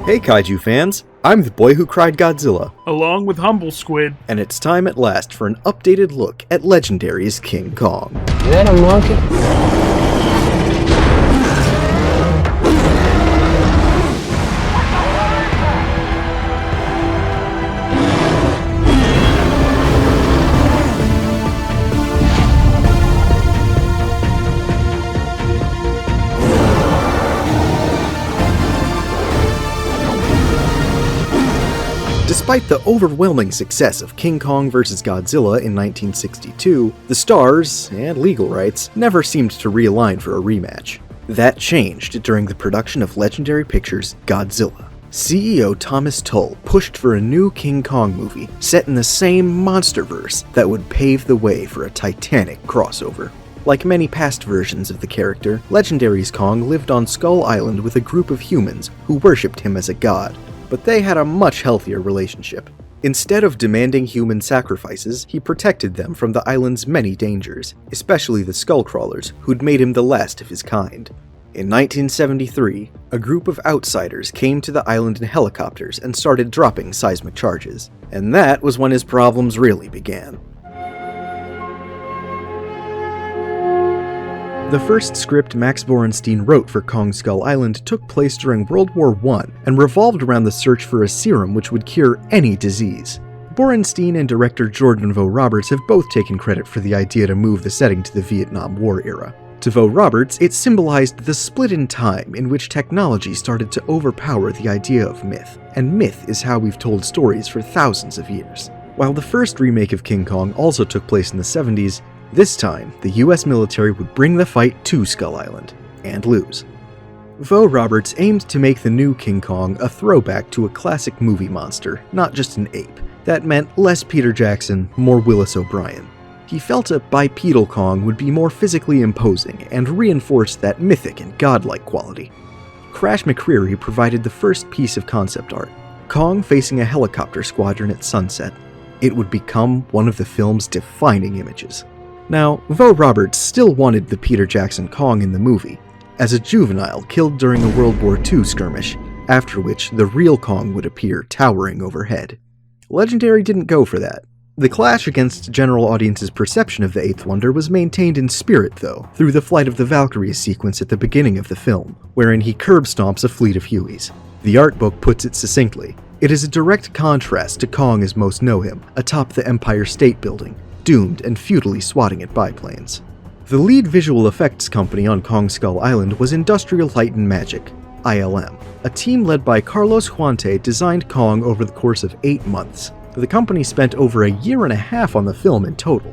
Hey Kaiju fans, I'm the boy who cried Godzilla. Along with Humble Squid. And it's time at last for an updated look at Legendary's King Kong. Is that a monkey? Despite the overwhelming success of King Kong vs. Godzilla in 1962, the stars, and legal rights, never seemed to realign for a rematch. That changed during the production of Legendary Pictures' Godzilla. CEO Thomas Tull pushed for a new King Kong movie set in the same Monsterverse that would pave the way for a titanic crossover. Like many past versions of the character, Legendary's Kong lived on Skull Island with a group of humans who worshipped him as a god. But they had a much healthier relationship. Instead of demanding human sacrifices, he protected them from the island's many dangers, especially the Skullcrawlers, who'd made him the last of his kind. In 1973, a group of outsiders came to the island in helicopters and started dropping seismic charges. And that was when his problems really began. The first script Max Borenstein wrote for Kong Skull Island took place during World War I and revolved around the search for a serum which would cure any disease. Borenstein and director Jordan Vogt Roberts have both taken credit for the idea to move the setting to the Vietnam War era. To Vogt Roberts, it symbolized the split in time in which technology started to overpower the idea of myth, and myth is how we've told stories for thousands of years. While the first remake of King Kong also took place in the 70s, this time, the US military would bring the fight to Skull Island, and lose. Vogt Roberts aimed to make the new King Kong a throwback to a classic movie monster, not just an ape. That meant less Peter Jackson, more Willis O'Brien. He felt a bipedal Kong would be more physically imposing and reinforce that mythic and godlike quality. Crash McCreary provided the first piece of concept art, Kong facing a helicopter squadron at sunset. It would become one of the film's defining images. Now, Vogt Roberts still wanted the Peter Jackson Kong in the movie, as a juvenile killed during a World War II skirmish, after which the real Kong would appear towering overhead. Legendary didn't go for that. The clash against general audience's perception of the Eighth Wonder was maintained in spirit, though, through the Flight of the Valkyries sequence at the beginning of the film, wherein he curb stomps a fleet of Hueys. The art book puts it succinctly. It is a direct contrast to Kong as most know him, atop the Empire State Building, doomed and futilely swatting at biplanes. The lead visual effects company on Kong Skull Island was Industrial Light and Magic, ILM. A team led by Carlos Huante designed Kong over the course of 8 months. The company spent over a year and a half on the film in total.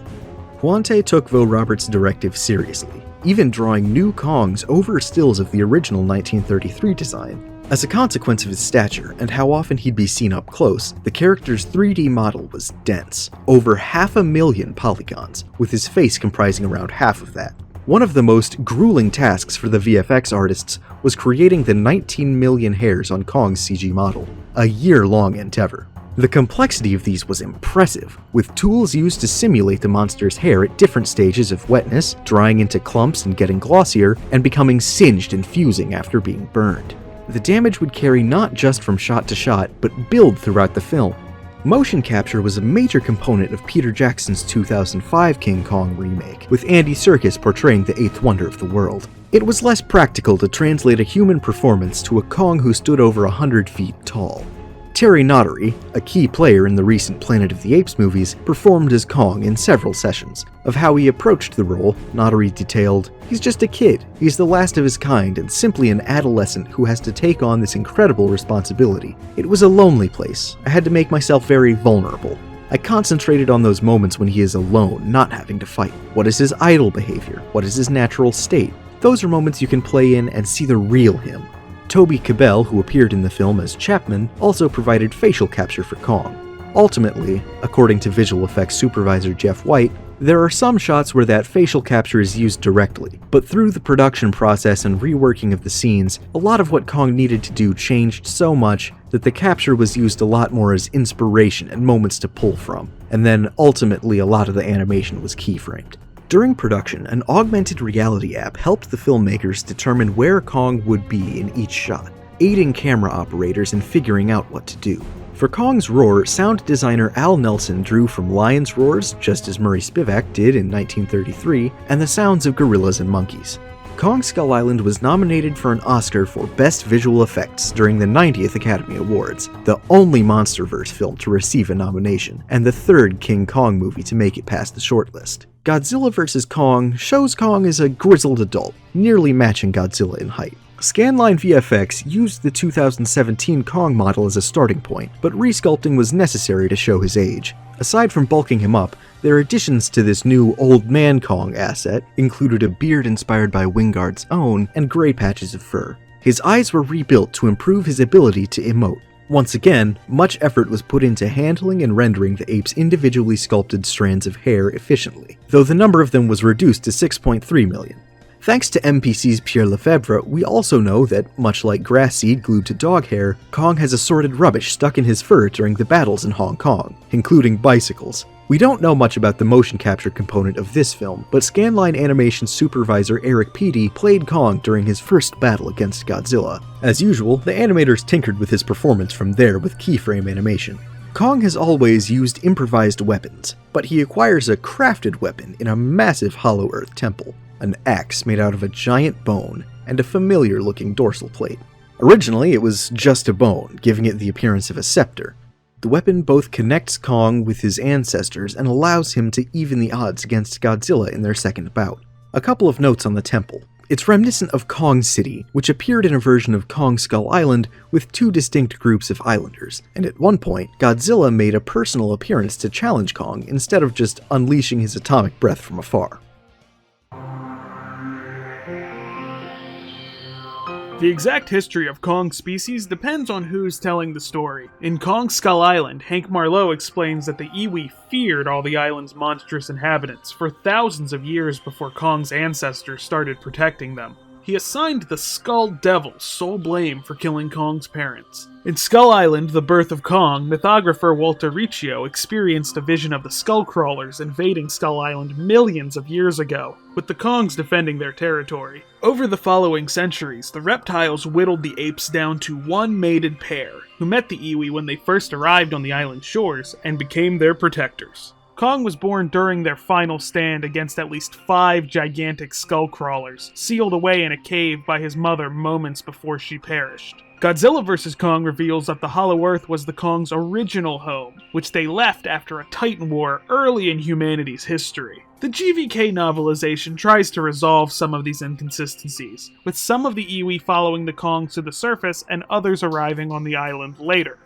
Huante took Vogt Roberts' directive seriously, even drawing new Kongs over stills of the original 1933 design. As a consequence of his stature and how often he'd be seen up close, the character's 3D model was dense, over 500,000 polygons, with his face comprising around half of that. One of the most grueling tasks for the VFX artists was creating the 19 million hairs on Kong's CG model, a year-long endeavor. The complexity of these was impressive, with tools used to simulate the monster's hair at different stages of wetness, drying into clumps and getting glossier, and becoming singed and fusing after being burned. The damage would carry not just from shot to shot, but build throughout the film. Motion capture was a major component of Peter Jackson's 2005 King Kong remake, with Andy Serkis portraying the eighth wonder of the world. It was less practical to translate a human performance to a Kong who stood over 100 feet tall. Terry Notary, a key player in the recent Planet of the Apes movies, performed as Kong in several sessions. Of how he approached the role, Notary detailed, "He's just a kid. He's the last of his kind and simply an adolescent who has to take on this incredible responsibility. It was a lonely place. I had to make myself very vulnerable. I concentrated on those moments when he is alone, not having to fight. What is his idle behavior? What is his natural state? Those are moments you can play in and see the real him." Toby Cabell, who appeared in the film as Chapman, also provided facial capture for Kong. Ultimately, according to visual effects supervisor Jeff White, there are some shots where that facial capture is used directly, but through the production process and reworking of the scenes, a lot of what Kong needed to do changed so much that the capture was used a lot more as inspiration and moments to pull from, and then ultimately a lot of the animation was keyframed. During production, an augmented reality app helped the filmmakers determine where Kong would be in each shot. aiding camera operators in figuring out what to do. For Kong's roar, sound designer Al Nelson drew from lions' roars, just as Murray Spivak did in 1933, and the sounds of gorillas and monkeys. Kong Skull Island was nominated for an Oscar for Best Visual Effects during the 90th Academy Awards, the only Monsterverse film to receive a nomination, and the third King Kong movie to make it past the shortlist. Godzilla vs. Kong shows Kong as a grizzled adult, nearly matching Godzilla in height. Scanline VFX used the 2017 Kong model as a starting point, but resculpting was necessary to show his age. Aside from bulking him up, their additions to this new Old Man Kong asset included a beard inspired by Wingard's own and gray patches of fur. His eyes were rebuilt to improve his ability to emote. Once again, much effort was put into handling and rendering the ape's individually sculpted strands of hair efficiently, though the number of them was reduced to 6.3 million. Thanks to MPC's Pierre Lefebvre, we also know that, much like grass seed glued to dog hair, Kong has assorted rubbish stuck in his fur during the battles in Hong Kong, including bicycles. We don't know much about the motion capture component of this film, but Scanline Animation supervisor Eric Peaty played Kong during his first battle against Godzilla. As usual, the animators tinkered with his performance from there with keyframe animation. Kong has always used improvised weapons, but he acquires a crafted weapon in a massive Hollow Earth temple. An axe made out of a giant bone, and a familiar-looking dorsal plate. Originally, it was just a bone, giving it the appearance of a scepter. The weapon both connects Kong with his ancestors and allows him to even the odds against Godzilla in their second bout. A couple of notes on the temple. It's reminiscent of Kong City, which appeared in a version of Kong Skull Island with two distinct groups of islanders, and at one point, Godzilla made a personal appearance to challenge Kong instead of just unleashing his atomic breath from afar. The exact history of Kong's species depends on who's telling the story. In Kong Skull Island, Hank Marlowe explains that the Iwi feared all the island's monstrous inhabitants for thousands of years before Kong's ancestors started protecting them. He assigned the Skull Devil sole blame for killing Kong's parents. In Skull Island, the birth of Kong, mythographer Walter Riccio experienced a vision of the Skull Crawlers invading Skull Island millions of years ago, with the Kongs defending their territory. Over the following centuries, the reptiles whittled the apes down to one mated pair, who met the Iwi when they first arrived on the island shores and became their protectors. Kong was born during their final stand against at least 5 gigantic skull crawlers, sealed away in a cave by his mother moments before she perished. Godzilla vs. Kong reveals that the Hollow Earth was the Kong's original home, which they left after a Titan War early in humanity's history. The GVK novelization tries to resolve some of these inconsistencies, with some of the Iwi following the Kongs to the surface and others arriving on the island later.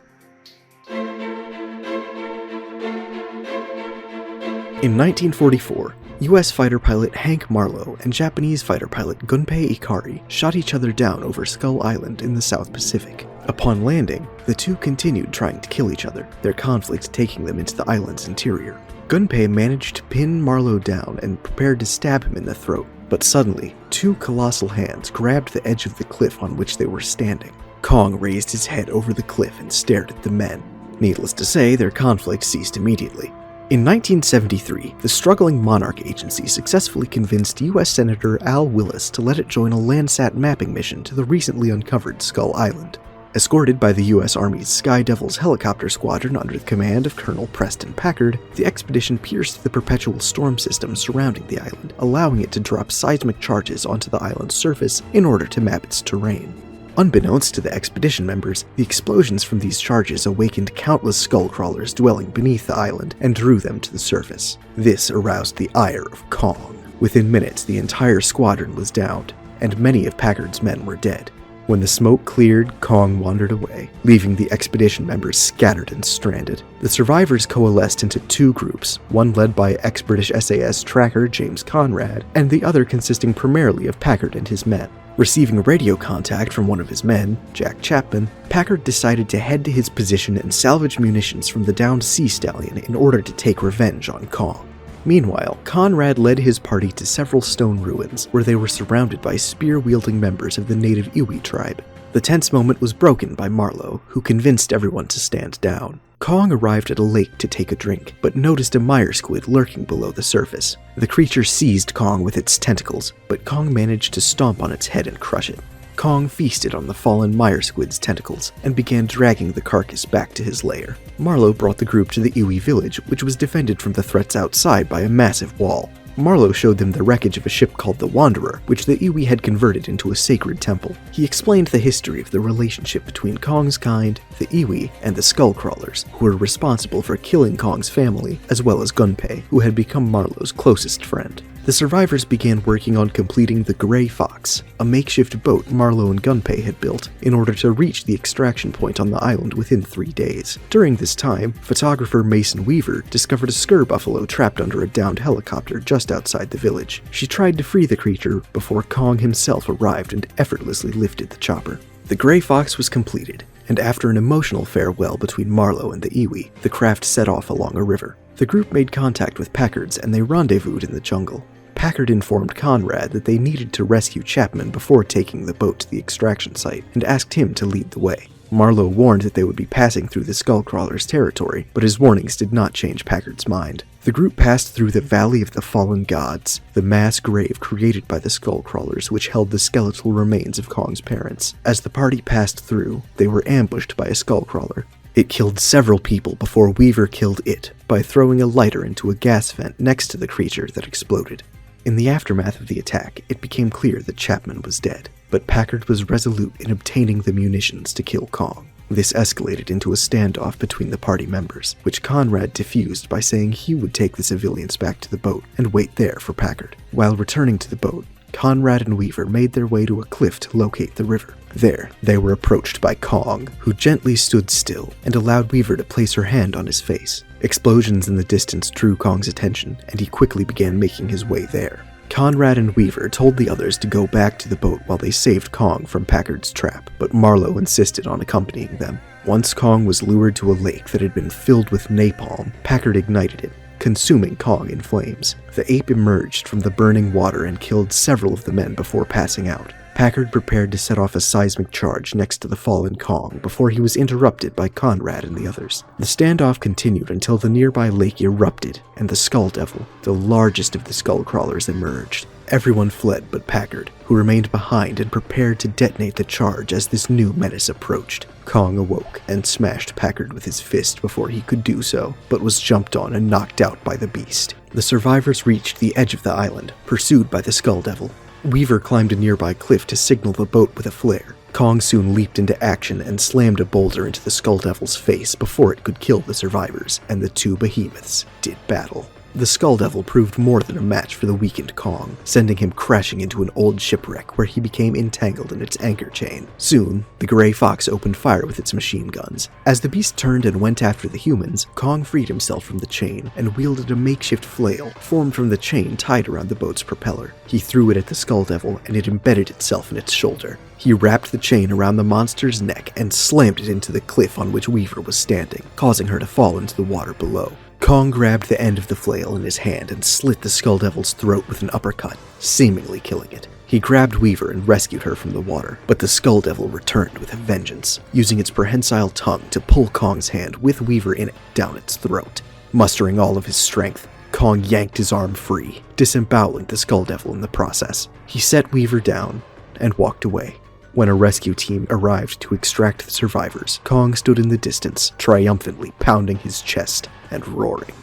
In 1944, US fighter pilot Hank Marlowe and Japanese fighter pilot Gunpei Ikari shot each other down over Skull Island in the South Pacific. Upon landing, the two continued trying to kill each other, their conflict taking them into the island's interior. Gunpei managed to pin Marlowe down and prepared to stab him in the throat, but suddenly, 2 colossal hands grabbed the edge of the cliff on which they were standing. Kong raised his head over the cliff and stared at the men. Needless to say, their conflict ceased immediately. In 1973, the struggling Monarch Agency successfully convinced U.S. Senator Al Willis to let it join a Landsat mapping mission to the recently uncovered Skull Island. Escorted by the U.S. Army's Sky Devils helicopter squadron under the command of Colonel Preston Packard, the expedition pierced the perpetual storm system surrounding the island, allowing it to drop seismic charges onto the island's surface in order to map its terrain. Unbeknownst to the expedition members, the explosions from these charges awakened countless skull crawlers dwelling beneath the island and drew them to the surface. This aroused the ire of Kong. Within minutes, the entire squadron was downed, and many of Packard's men were dead. When the smoke cleared, Kong wandered away, leaving the expedition members scattered and stranded. The survivors coalesced into 2 groups, one led by ex-British SAS tracker James Conrad, and the other consisting primarily of Packard and his men. Receiving radio contact from one of his men, Jack Chapman, Packard decided to head to his position and salvage munitions from the downed Sea Stallion in order to take revenge on Kong. Meanwhile, Conrad led his party to several stone ruins, where they were surrounded by spear-wielding members of the native Iwi tribe. The tense moment was broken by Marlowe, who convinced everyone to stand down. Kong arrived at a lake to take a drink, but noticed a mire squid lurking below the surface. The creature seized Kong with its tentacles, but Kong managed to stomp on its head and crush it. Kong feasted on the fallen mire squid's tentacles and began dragging the carcass back to his lair. Marlowe brought the group to the Iwi village, which was defended from the threats outside by a massive wall. Marlowe showed them the wreckage of a ship called the Wanderer, which the Iwi had converted into a sacred temple. He explained the history of the relationship between Kong's kind, the Iwi, and the Skullcrawlers, who were responsible for killing Kong's family, as well as Gunpei, who had become Marlowe's closest friend. The survivors began working on completing the Gray Fox, a makeshift boat Marlowe and Gunpei had built in order to reach the extraction point on the island within 3 days. During this time, photographer Mason Weaver discovered a skir buffalo trapped under a downed helicopter just outside the village. She tried to free the creature before Kong himself arrived and effortlessly lifted the chopper. The Gray Fox was completed, and after an emotional farewell between Marlowe and the Iwi, the craft set off along a river. The group made contact with Packards and they rendezvoused in the jungle. Packard informed Conrad that they needed to rescue Chapman before taking the boat to the extraction site, and asked him to lead the way. Marlowe warned that they would be passing through the Skullcrawlers' territory, but his warnings did not change Packard's mind. The group passed through the Valley of the Fallen Gods, the mass grave created by the Skullcrawlers which held the skeletal remains of Kong's parents. As the party passed through, they were ambushed by a Skullcrawler. It killed several people before Weaver killed it by throwing a lighter into a gas vent next to the creature that exploded. In the aftermath of the attack, it became clear that Chapman was dead, but Packard was resolute in obtaining the munitions to kill Kong. This escalated into a standoff between the party members, which Conrad diffused by saying he would take the civilians back to the boat and wait there for Packard. While returning to the boat, Conrad and Weaver made their way to a cliff to locate the river. There, they were approached by Kong, who gently stood still and allowed Weaver to place her hand on his face. Explosions in the distance drew Kong's attention, and he quickly began making his way there. Conrad and Weaver told the others to go back to the boat while they saved Kong from Packard's trap, but Marlowe insisted on accompanying them. Once Kong was lured to a lake that had been filled with napalm, Packard ignited it, consuming Kong in flames. The ape emerged from the burning water and killed several of the men before passing out. Packard prepared to set off a seismic charge next to the fallen Kong before he was interrupted by Conrad and the others. The standoff continued until the nearby lake erupted and the Skull Devil, the largest of the Skullcrawlers, emerged. Everyone fled but Packard, who remained behind and prepared to detonate the charge as this new menace approached. Kong awoke and smashed Packard with his fist before he could do so, but was jumped on and knocked out by the beast. The survivors reached the edge of the island, pursued by the Skull Devil. Weaver climbed a nearby cliff to signal the boat with a flare. Kong soon leaped into action and slammed a boulder into the Skull Devil's face before it could kill the survivors, and the two behemoths did battle. The Skull Devil proved more than a match for the weakened Kong, sending him crashing into an old shipwreck where he became entangled in its anchor chain. Soon, the Gray Fox opened fire with its machine guns. As the beast turned and went after the humans, Kong freed himself from the chain and wielded a makeshift flail formed from the chain tied around the boat's propeller. He threw it at the Skull Devil and it embedded itself in its shoulder. He wrapped the chain around the monster's neck and slammed it into the cliff on which Weaver was standing, causing her to fall into the water below. Kong grabbed the end of the flail in his hand and slit the Skull Devil's throat with an uppercut, seemingly killing it. He grabbed Weaver and rescued her from the water, but the Skull Devil returned with a vengeance, using its prehensile tongue to pull Kong's hand with Weaver in it down its throat. Mustering all of his strength, Kong yanked his arm free, disemboweling the Skull Devil in the process. He set Weaver down and walked away. When a rescue team arrived to extract the survivors, Kong stood in the distance, triumphantly pounding his chest and roaring.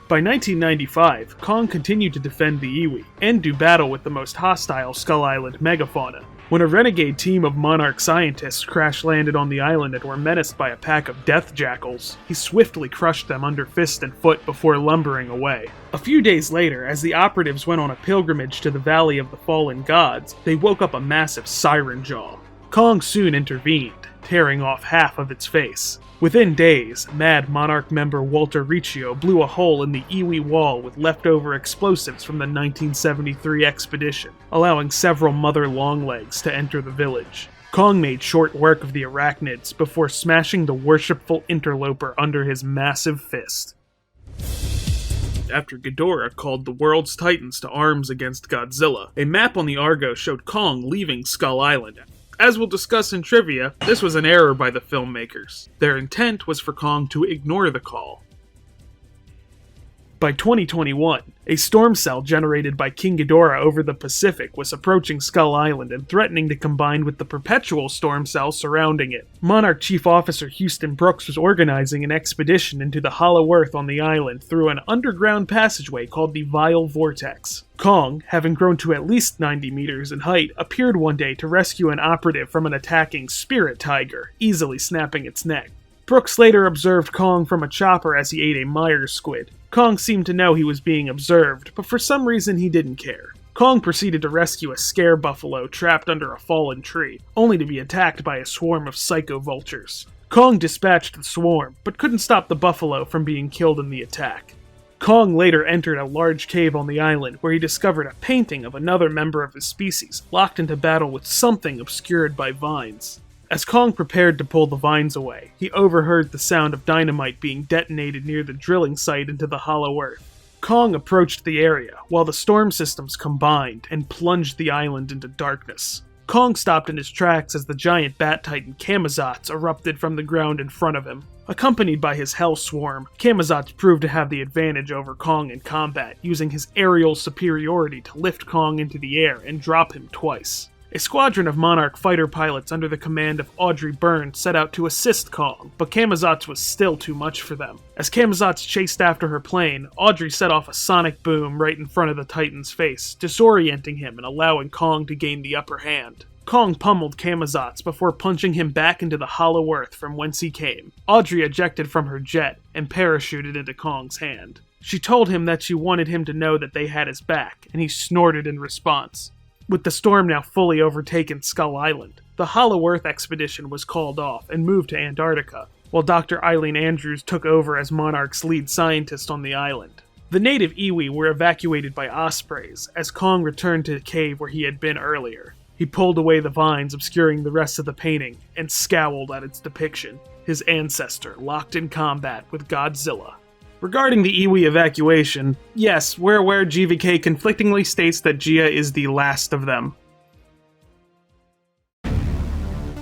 By 1995, Kong continued to defend the Iwi, and do battle with the most hostile Skull Island megafauna. When a renegade team of Monarch scientists crash-landed on the island and were menaced by a pack of death jackals, he swiftly crushed them under fist and foot before lumbering away. A few days later, as the operatives went on a pilgrimage to the Valley of the Fallen Gods, they woke up a massive siren jaw. Kong soon intervened, tearing off half of its face. Within days, Mad Monarch member Walter Riccio blew a hole in the Iwi wall with leftover explosives from the 1973 expedition, allowing several mother longlegs to enter the village. Kong made short work of the arachnids before smashing the worshipful interloper under his massive fist. After Ghidorah called the world's titans to arms against Godzilla, a map on the Argo showed Kong leaving Skull Island. As we'll discuss in trivia, this was an error by the filmmakers. Their intent was for Kong to ignore the call. By 2021, a storm cell generated by King Ghidorah over the Pacific was approaching Skull Island and threatening to combine with the perpetual storm cell surrounding it. Monarch Chief Officer Houston Brooks was organizing an expedition into the hollow earth on the island through an underground passageway called the Vile Vortex. Kong, having grown to at least 90 meters in height, appeared one day to rescue an operative from an attacking spirit tiger, easily snapping its neck. Brooks later observed Kong from a chopper as he ate a Myers squid. Kong seemed to know he was being observed, but for some reason he didn't care. Kong proceeded to rescue a scare buffalo trapped under a fallen tree, only to be attacked by a swarm of psycho vultures. Kong dispatched the swarm, but couldn't stop the buffalo from being killed in the attack. Kong later entered a large cave on the island where he discovered a painting of another member of his species, locked into battle with something obscured by vines. As Kong prepared to pull the vines away, he overheard the sound of dynamite being detonated near the drilling site into the hollow earth. Kong approached the area, while the storm systems combined and plunged the island into darkness. Kong stopped in his tracks as the giant bat titan Camazotz erupted from the ground in front of him. Accompanied by his Hell Swarm, Camazotz proved to have the advantage over Kong in combat, using his aerial superiority to lift Kong into the air and drop him twice. A squadron of Monarch fighter pilots under the command of Audrey Byrne set out to assist Kong, but Camazotz was still too much for them. As Camazotz chased after her plane, Audrey set off a sonic boom right in front of the Titan's face, disorienting him and allowing Kong to gain the upper hand. Kong pummeled Camazotz before punching him back into the hollow earth from whence he came. Audrey ejected from her jet and parachuted into Kong's hand. She told him that she wanted him to know that they had his back, and he snorted in response. With the storm now fully overtaken Skull Island, the Hollow Earth expedition was called off and moved to Antarctica, while Dr. Eileen Andrews took over as Monarch's lead scientist on the island. The native iwi were evacuated by ospreys, as Kong returned to the cave where he had been earlier. He pulled away the vines obscuring the rest of the painting, and scowled at its depiction, his ancestor locked in combat with Godzilla. Regarding the iwi evacuation, yes, we're aware GVK conflictingly states that Gia is the last of them.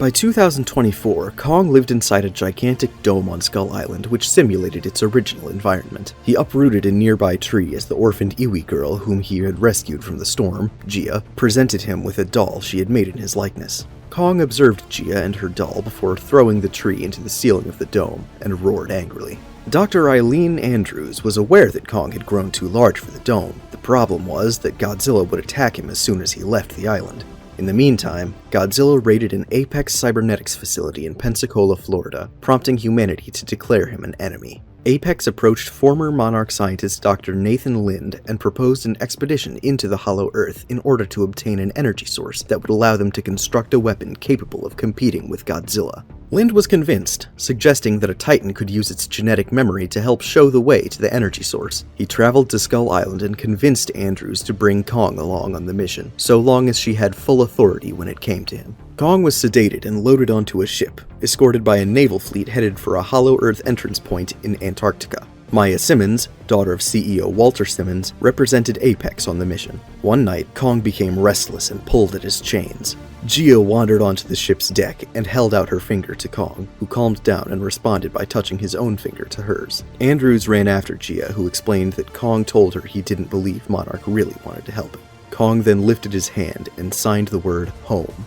By 2024, Kong lived inside a gigantic dome on Skull Island which simulated its original environment. He uprooted a nearby tree as the orphaned iwi girl whom he had rescued from the storm, Gia, presented him with a doll she had made in his likeness. Kong observed Gia and her doll before throwing the tree into the ceiling of the dome and roared angrily. Dr. Eileen Andrews was aware that Kong had grown too large for the dome. The problem was that Godzilla would attack him as soon as he left the island. In the meantime, Godzilla raided an Apex cybernetics facility in Pensacola, Florida, prompting humanity to declare him an enemy. Apex approached former Monarch scientist Dr. Nathan Lind and proposed an expedition into the Hollow Earth in order to obtain an energy source that would allow them to construct a weapon capable of competing with Godzilla. Lind was convinced, suggesting that a Titan could use its genetic memory to help show the way to the energy source. He traveled to Skull Island and convinced Andrews to bring Kong along on the mission, so long as she had full authority when it came to him. Kong was sedated and loaded onto a ship, escorted by a naval fleet headed for a Hollow Earth entrance point in Antarctica. Maya Simmons, daughter of CEO Walter Simmons, represented Apex on the mission. One night, Kong became restless and pulled at his chains. Gia wandered onto the ship's deck and held out her finger to Kong, who calmed down and responded by touching his own finger to hers. Andrews ran after Gia, who explained that Kong told her he didn't believe Monarch really wanted to help him. Kong then lifted his hand and signed the word home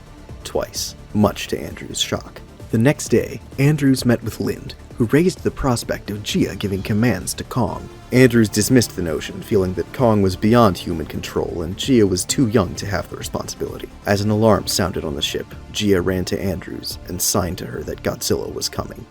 twice, much to Andrews' shock. The next day, Andrews met with Lind, who raised the prospect of Gia giving commands to Kong. Andrews dismissed the notion, feeling that Kong was beyond human control and Gia was too young to have the responsibility. As an alarm sounded on the ship, Gia ran to Andrews and signed to her that Godzilla was coming.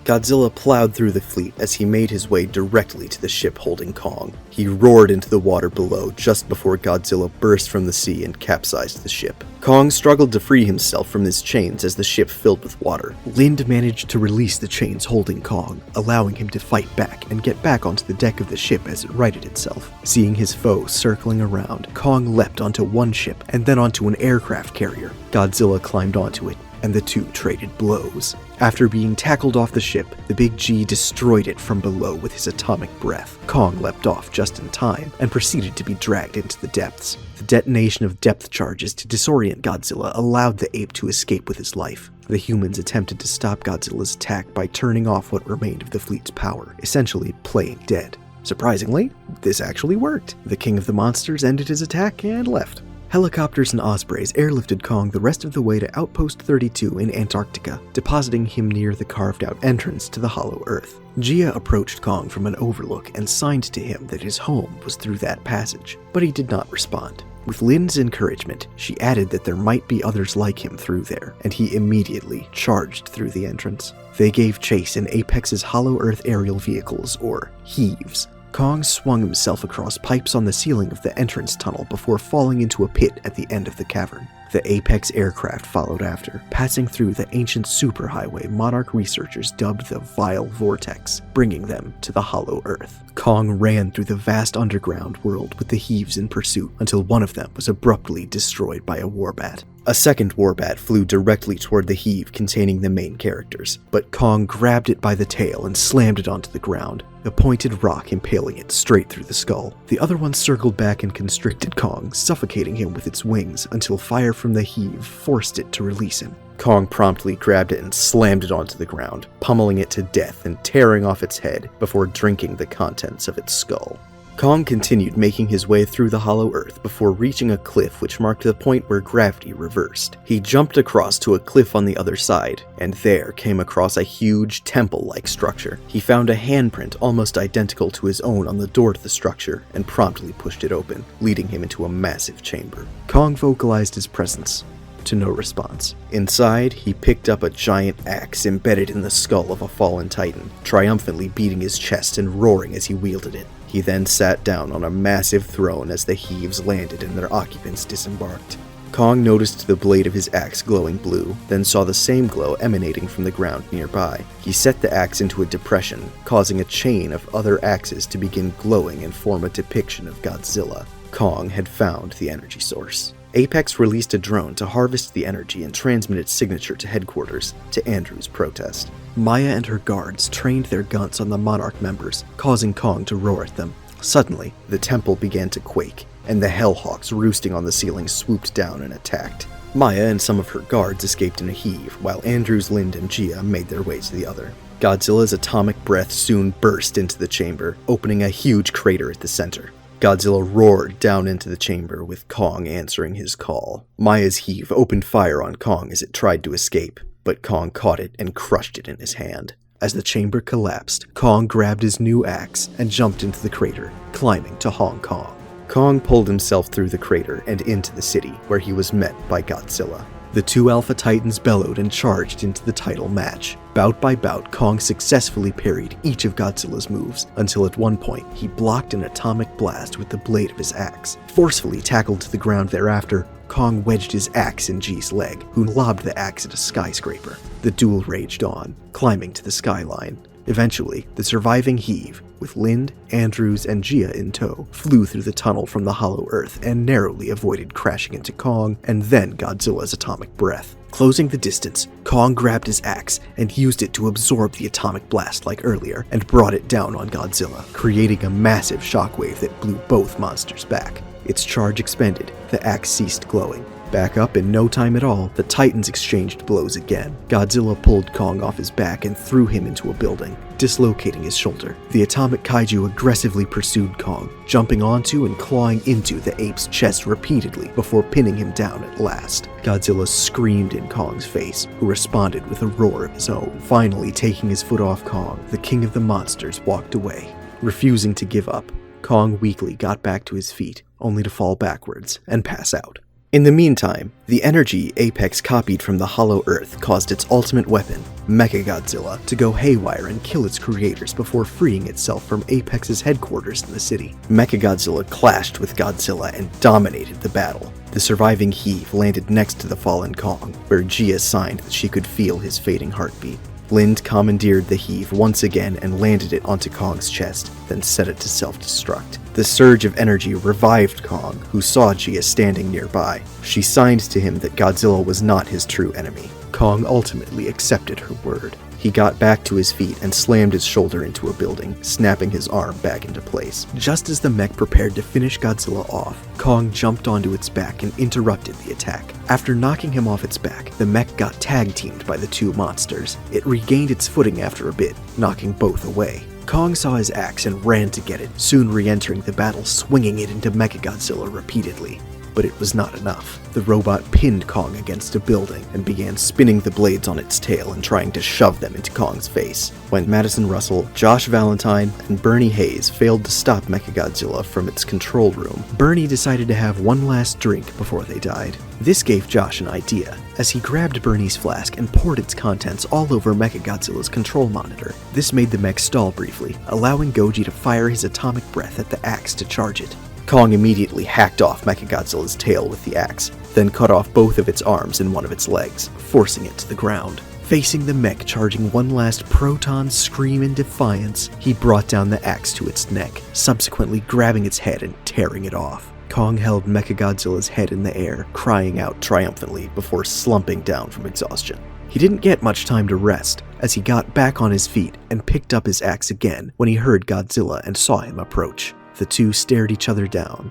Godzilla plowed through the fleet as he made his way directly to the ship holding Kong. He roared into the water below just before Godzilla burst from the sea and capsized the ship. Kong struggled to free himself from his chains as the ship filled with water. Lind managed to release the chains holding Kong, allowing him to fight back and get back onto the deck of the ship as it righted itself. Seeing his foe circling around, Kong leapt onto one ship and then onto an aircraft carrier. Godzilla climbed onto it, and the two traded blows. After being tackled off the ship, the Big G destroyed it from below with his atomic breath. Kong leapt off just in time and proceeded to be dragged into the depths. The detonation of depth charges to disorient Godzilla allowed the ape to escape with his life. The humans attempted to stop Godzilla's attack by turning off what remained of the fleet's power, essentially playing dead. Surprisingly, this actually worked. The king of the monsters ended his attack and left. Helicopters and ospreys airlifted Kong the rest of the way to Outpost 32 in Antarctica, depositing him near the carved-out entrance to the Hollow Earth. Gia approached Kong from an overlook and signed to him that his home was through that passage, but he did not respond. With Lin's encouragement, she added that there might be others like him through there, and he immediately charged through the entrance. They gave chase in Apex's Hollow Earth aerial vehicles, or heaves. Kong swung himself across pipes on the ceiling of the entrance tunnel before falling into a pit at the end of the cavern. The Apex aircraft followed after, passing through the ancient superhighway Monarch researchers dubbed the Vile Vortex, bringing them to the Hollow Earth. Kong ran through the vast underground world with the heaves in pursuit until one of them was abruptly destroyed by a warbat. A second warbat flew directly toward the heave containing the main characters, but Kong grabbed it by the tail and slammed it onto the ground, a pointed rock impaling it straight through the skull. The other one circled back and constricted Kong, suffocating him with its wings until fire from the heave forced it to release him. Kong promptly grabbed it and slammed it onto the ground, pummeling it to death and tearing off its head before drinking the contents of its skull. Kong continued making his way through the Hollow Earth before reaching a cliff which marked the point where gravity reversed. He jumped across to a cliff on the other side, and there came across a huge temple-like structure. He found a handprint almost identical to his own on the door to the structure and promptly pushed it open, leading him into a massive chamber. Kong vocalized his presence, to no response. Inside, he picked up a giant axe embedded in the skull of a fallen titan, triumphantly beating his chest and roaring as he wielded it. He then sat down on a massive throne as the heaves landed and their occupants disembarked. Kong noticed the blade of his axe glowing blue, then saw the same glow emanating from the ground nearby. He set the axe into a depression, causing a chain of other axes to begin glowing and form a depiction of Godzilla. Kong had found the energy source. Apex released a drone to harvest the energy and transmit its signature to headquarters, to Andrew's protest. Maya and her guards trained their guns on the Monarch members, causing Kong to roar at them. Suddenly, the temple began to quake, and the Hellhawks roosting on the ceiling swooped down and attacked. Maya and some of her guards escaped in a heave, while Andrews, Lind, and Gia made their way to the other. Godzilla's atomic breath soon burst into the chamber, opening a huge crater at the center. Godzilla roared down into the chamber, with Kong answering his call. Maya's heave opened fire on Kong as it tried to escape, but Kong caught it and crushed it in his hand. As the chamber collapsed, Kong grabbed his new axe and jumped into the crater, climbing to Hong Kong. Kong pulled himself through the crater and into the city, where he was met by Godzilla. The two Alpha Titans bellowed and charged into the title match. Bout by bout, Kong successfully parried each of Godzilla's moves, until at one point, he blocked an atomic blast with the blade of his axe. Forcefully tackled to the ground thereafter, Kong wedged his axe in G's leg, who lobbed the axe at a skyscraper. The duel raged on, climbing to the skyline. Eventually, the surviving heave, with Lind, Andrews, and Gia in tow, flew through the tunnel from the Hollow Earth and narrowly avoided crashing into Kong and then Godzilla's atomic breath. Closing the distance, Kong grabbed his axe and used it to absorb the atomic blast like earlier and brought it down on Godzilla, creating a massive shockwave that blew both monsters back. Its charge expended, the axe ceased glowing. Back up in no time at all, the Titans exchanged blows again. Godzilla pulled Kong off his back and threw him into a building, dislocating his shoulder. The atomic kaiju aggressively pursued Kong, jumping onto and clawing into the ape's chest repeatedly before pinning him down at last. Godzilla screamed in Kong's face, who responded with a roar of his own. Finally taking his foot off Kong, the king of the monsters walked away. Refusing to give up, Kong weakly got back to his feet, only to fall backwards and pass out. In the meantime, the energy Apex copied from the Hollow Earth caused its ultimate weapon, Mechagodzilla, to go haywire and kill its creators before freeing itself from Apex's headquarters in the city. Mechagodzilla clashed with Godzilla and dominated the battle. The surviving heave landed next to the fallen Kong, where Gia signed that she could feel his fading heartbeat. Lind commandeered the heave once again and landed it onto Kong's chest, then set it to self-destruct. The surge of energy revived Kong, who saw Gia standing nearby. She signed to him that Godzilla was not his true enemy. Kong ultimately accepted her word. He got back to his feet and slammed his shoulder into a building, snapping his arm back into place. Just as the mech prepared to finish Godzilla off, Kong jumped onto its back and interrupted the attack. After knocking him off its back, the mech got tag-teamed by the two monsters. It regained its footing after a bit, knocking both away. Kong saw his axe and ran to get it, soon re-entering the battle, swinging it into Mechagodzilla repeatedly. But it was not enough. The robot pinned Kong against a building and began spinning the blades on its tail and trying to shove them into Kong's face. When Madison Russell, Josh Valentine, and Bernie Hayes failed to stop Mechagodzilla from its control room, Bernie decided to have one last drink before they died. This gave Josh an idea, as he grabbed Bernie's flask and poured its contents all over Mechagodzilla's control monitor. This made the mech stall briefly, allowing Goji to fire his atomic breath at the axe to charge it. Kong immediately hacked off Mechagodzilla's tail with the axe, then cut off both of its arms and one of its legs, forcing it to the ground. Facing the mech charging one last proton scream in defiance, he brought down the axe to its neck, subsequently grabbing its head and tearing it off. Kong held Mechagodzilla's head in the air, crying out triumphantly before slumping down from exhaustion. He didn't get much time to rest, as he got back on his feet and picked up his axe again when he heard Godzilla and saw him approach. The two stared each other down,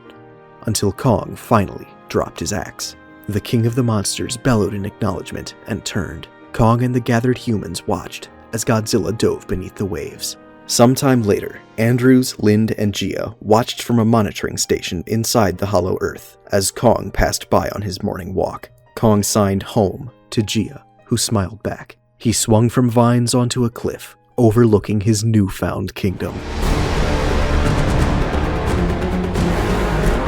until Kong finally dropped his axe. The king of the monsters bellowed in acknowledgement and turned. Kong and the gathered humans watched as Godzilla dove beneath the waves. Sometime later, Andrews, Lind, and Gia watched from a monitoring station inside the Hollow Earth as Kong passed by on his morning walk. Kong signed home to Gia, who smiled back. He swung from vines onto a cliff, overlooking his newfound kingdom.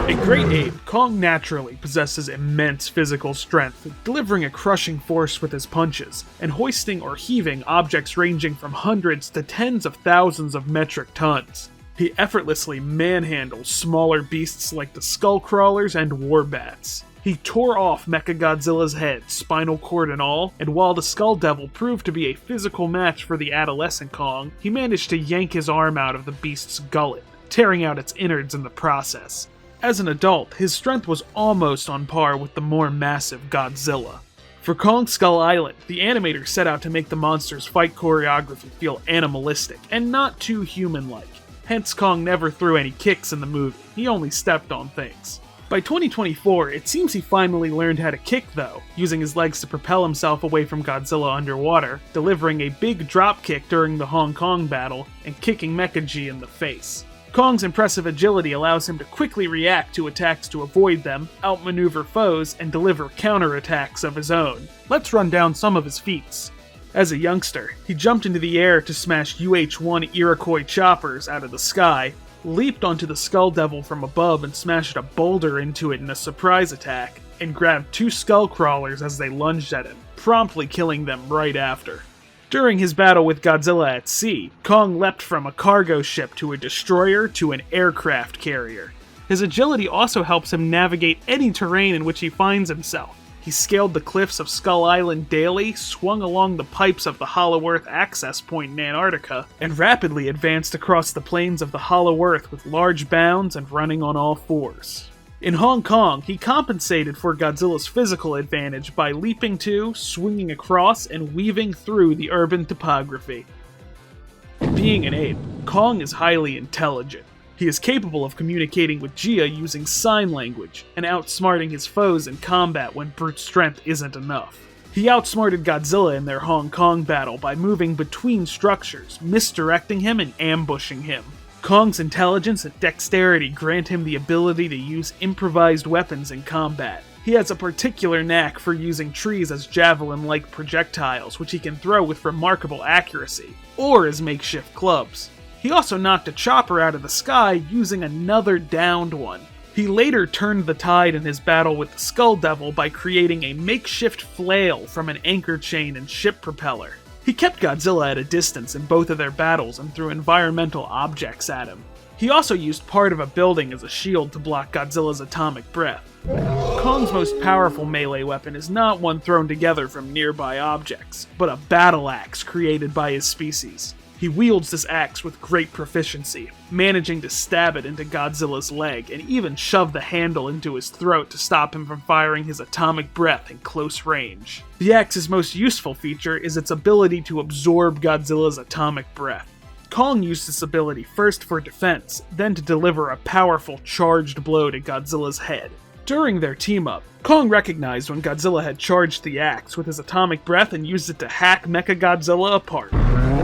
A great ape, Kong naturally possesses immense physical strength, delivering a crushing force with his punches, and hoisting or heaving objects ranging from hundreds to tens of thousands of metric tons. He effortlessly manhandles smaller beasts like the skull crawlers and warbats. He tore off Mechagodzilla's head, spinal cord and all, and while the Skull Devil proved to be a physical match for the adolescent Kong, he managed to yank his arm out of the beast's gullet, tearing out its innards in the process. As an adult, his strength was almost on par with the more massive Godzilla. For Kong Skull Island, the animator set out to make the monster's fight choreography feel animalistic and not too human-like. Hence, Kong never threw any kicks in the movie, he only stepped on things. By 2024, it seems he finally learned how to kick though, using his legs to propel himself away from Godzilla underwater, delivering a big drop kick during the Hong Kong battle, and kicking Mecha-G in the face. Kong's impressive agility allows him to quickly react to attacks to avoid them, outmaneuver foes, and deliver counterattacks of his own. Let's run down some of his feats. As a youngster, he jumped into the air to smash UH-1 Iroquois choppers out of the sky, leaped onto the Skull Devil from above and smashed a boulder into it in a surprise attack, and grabbed two skull crawlers as they lunged at him, promptly killing them right after. During his battle with Godzilla at sea, Kong leapt from a cargo ship to a destroyer to an aircraft carrier. His agility also helps him navigate any terrain in which he finds himself. He scaled the cliffs of Skull Island daily, swung along the pipes of the Hollow Earth access point in Antarctica, and rapidly advanced across the plains of the Hollow Earth with large bounds and running on all fours. In Hong Kong, he compensated for Godzilla's physical advantage by leaping to, swinging across, and weaving through the urban topography. Being an ape, Kong is highly intelligent. He is capable of communicating with Gia using sign language, and outsmarting his foes in combat when brute strength isn't enough. He outsmarted Godzilla in their Hong Kong battle by moving between structures, misdirecting him and ambushing him. Kong's intelligence and dexterity grant him the ability to use improvised weapons in combat. He has a particular knack for using trees as javelin-like projectiles, which he can throw with remarkable accuracy, or as makeshift clubs. He also knocked a chopper out of the sky using another downed one. He later turned the tide in his battle with the Skull Devil by creating a makeshift flail from an anchor chain and ship propeller. He kept Godzilla at a distance in both of their battles and threw environmental objects at him. He also used part of a building as a shield to block Godzilla's atomic breath. Kong's most powerful melee weapon is not one thrown together from nearby objects, but a battle axe created by his species. He wields this axe with great proficiency, managing to stab it into Godzilla's leg and even shove the handle into his throat to stop him from firing his atomic breath in close range. The axe's most useful feature is its ability to absorb Godzilla's atomic breath. Kong used this ability first for defense, then to deliver a powerful charged blow to Godzilla's head. During their team-up, Kong recognized when Godzilla had charged the axe with his atomic breath and used it to hack Mechagodzilla apart.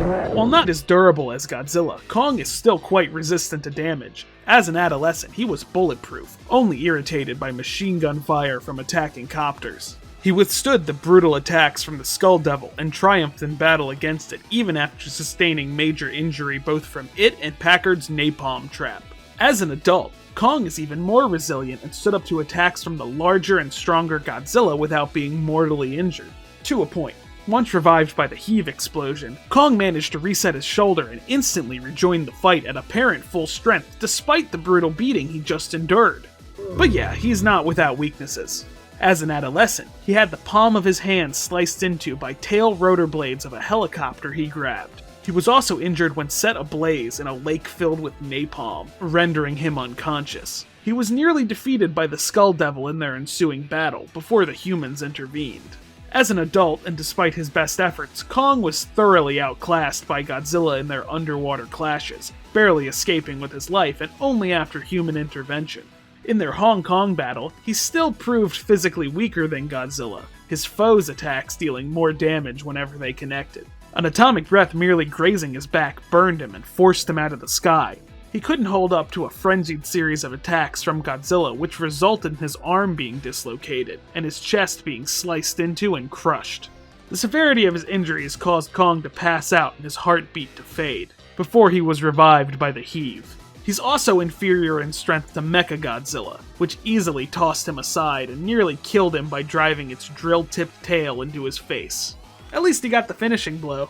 While not as durable as Godzilla, Kong is still quite resistant to damage. As an adolescent, he was bulletproof, only irritated by machine gun fire from attacking copters. He withstood the brutal attacks from the Skull Devil and triumphed in battle against it, even after sustaining major injury both from it and Packard's napalm trap. As an adult, Kong is even more resilient and stood up to attacks from the larger and stronger Godzilla without being mortally injured. To a point. Once revived by the heave explosion, Kong managed to reset his shoulder and instantly rejoined the fight at apparent full strength despite the brutal beating he just endured. But yeah, he's not without weaknesses. As an adolescent, he had the palm of his hand sliced into by tail rotor blades of a helicopter he grabbed. He was also injured when set ablaze in a lake filled with napalm, rendering him unconscious. He was nearly defeated by the Skull Devil in their ensuing battle, before the humans intervened. As an adult, and despite his best efforts, Kong was thoroughly outclassed by Godzilla in their underwater clashes, barely escaping with his life and only after human intervention. In their Hong Kong battle, he still proved physically weaker than Godzilla, his foes' attacks dealing more damage whenever they connected. An atomic breath merely grazing his back burned him and forced him out of the sky. He couldn't hold up to a frenzied series of attacks from Godzilla, which resulted in his arm being dislocated, and his chest being sliced into and crushed. The severity of his injuries caused Kong to pass out and his heartbeat to fade, before he was revived by the heave. He's also inferior in strength to Mechagodzilla, which easily tossed him aside and nearly killed him by driving its drill-tipped tail into his face. At least he got the finishing blow.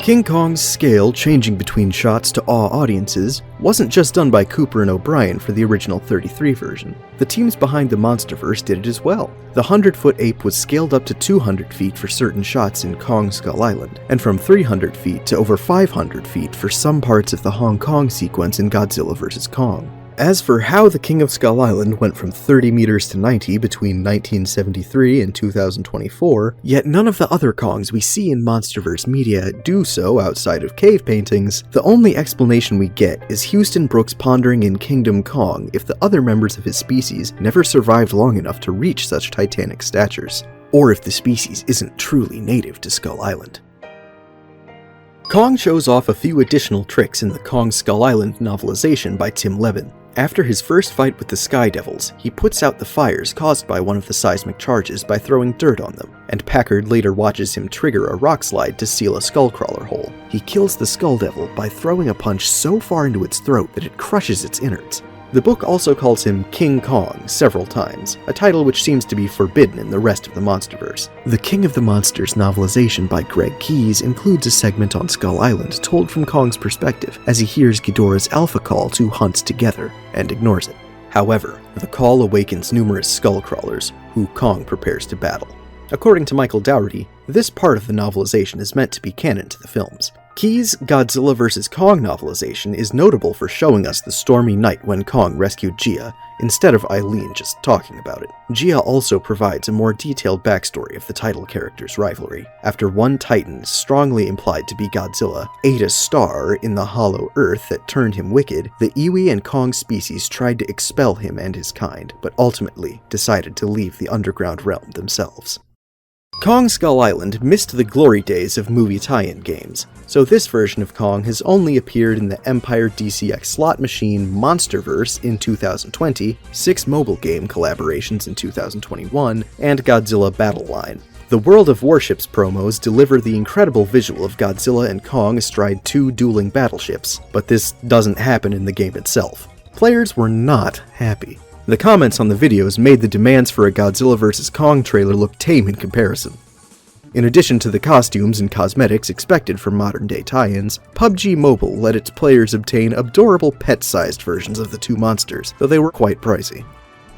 King Kong's scale changing between shots to awe audiences wasn't just done by Cooper and O'Brien for the original 33 version. The teams behind the Monsterverse did it as well. The 100-foot ape was scaled up to 200 feet for certain shots in Kong Skull Island, and from 300 feet to over 500 feet for some parts of the Hong Kong sequence in Godzilla vs. Kong. As for how the King of Skull Island went from 30 meters to 90 between 1973 and 2024, yet none of the other Kongs we see in Monsterverse media do so outside of cave paintings, the only explanation we get is Houston Brooks pondering in Kingdom Kong if the other members of his species never survived long enough to reach such titanic statures, or if the species isn't truly native to Skull Island. Kong shows off a few additional tricks in the Kong Skull Island novelization by Tim Levin. After his first fight with the Sky Devils, he puts out the fires caused by one of the seismic charges by throwing dirt on them, and Packard later watches him trigger a rock slide to seal a skullcrawler hole. He kills the Skull Devil by throwing a punch so far into its throat that it crushes its innards. The book also calls him King Kong several times, a title which seems to be forbidden in the rest of the Monsterverse. The King of the Monsters novelization by Greg Keyes includes a segment on Skull Island told from Kong's perspective as he hears Ghidorah's alpha call to hunt together, and ignores it. However, the call awakens numerous skullcrawlers, who Kong prepares to battle. According to Michael Dougherty, this part of the novelization is meant to be canon to the films. Keyes' Godzilla vs. Kong novelization is notable for showing us the stormy night when Kong rescued Gia, instead of Eileen just talking about it. Gia also provides a more detailed backstory of the title character's rivalry. After one Titan, strongly implied to be Godzilla, ate a star in the hollow earth that turned him wicked, the Iwi and Kong species tried to expel him and his kind, but ultimately decided to leave the underground realm themselves. Kong Skull Island missed the glory days of movie tie-in games, so this version of Kong has only appeared in the Empire DCX slot machine Monsterverse in 2020, 6 mobile game collaborations in 2021, and Godzilla Battle Line. The World of Warships promos deliver the incredible visual of Godzilla and Kong astride 2 dueling battleships, but this doesn't happen in the game itself. Players were not happy. The comments on the videos made the demands for a Godzilla vs. Kong trailer look tame in comparison. In addition to the costumes and cosmetics expected from modern-day tie-ins, PUBG Mobile let its players obtain adorable pet-sized versions of the 2 monsters, though they were quite pricey.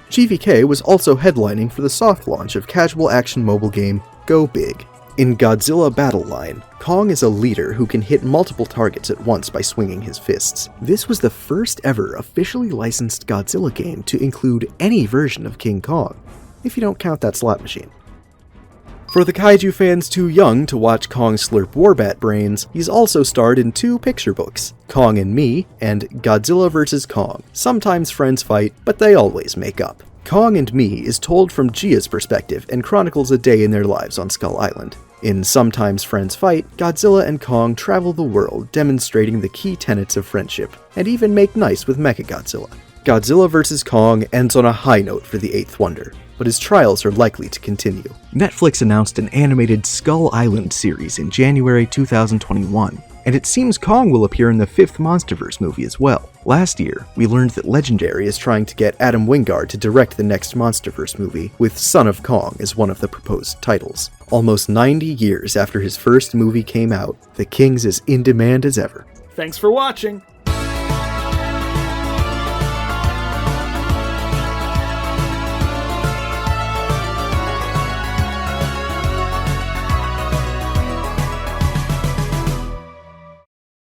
GVK was also headlining for the soft launch of casual action mobile game Go Big. In Godzilla Battle Line, Kong is a leader who can hit multiple targets at once by swinging his fists. This was the first ever officially licensed Godzilla game to include any version of King Kong, if you don't count that slot machine. For the kaiju fans too young to watch Kong slurp Warbat brains, he's also starred in 2 picture books, Kong and Me and Godzilla vs. Kong. Sometimes friends fight, but they always make up. Kong and Me is told from Gia's perspective and chronicles a day in their lives on Skull Island. In Sometimes Friends Fight, Godzilla and Kong travel the world demonstrating the key tenets of friendship, and even make nice with Mechagodzilla. Godzilla vs. Kong ends on a high note for the Eighth Wonder, but his trials are likely to continue. Netflix announced an animated Skull Island series in January 2021, and it seems Kong will appear in the 5th Monsterverse movie as well. Last year, we learned that Legendary is trying to get Adam Wingard to direct the next Monsterverse movie, with Son of Kong as one of the proposed titles. Almost 90 years after his first movie came out, the King's as in demand as ever. Thanks for watching!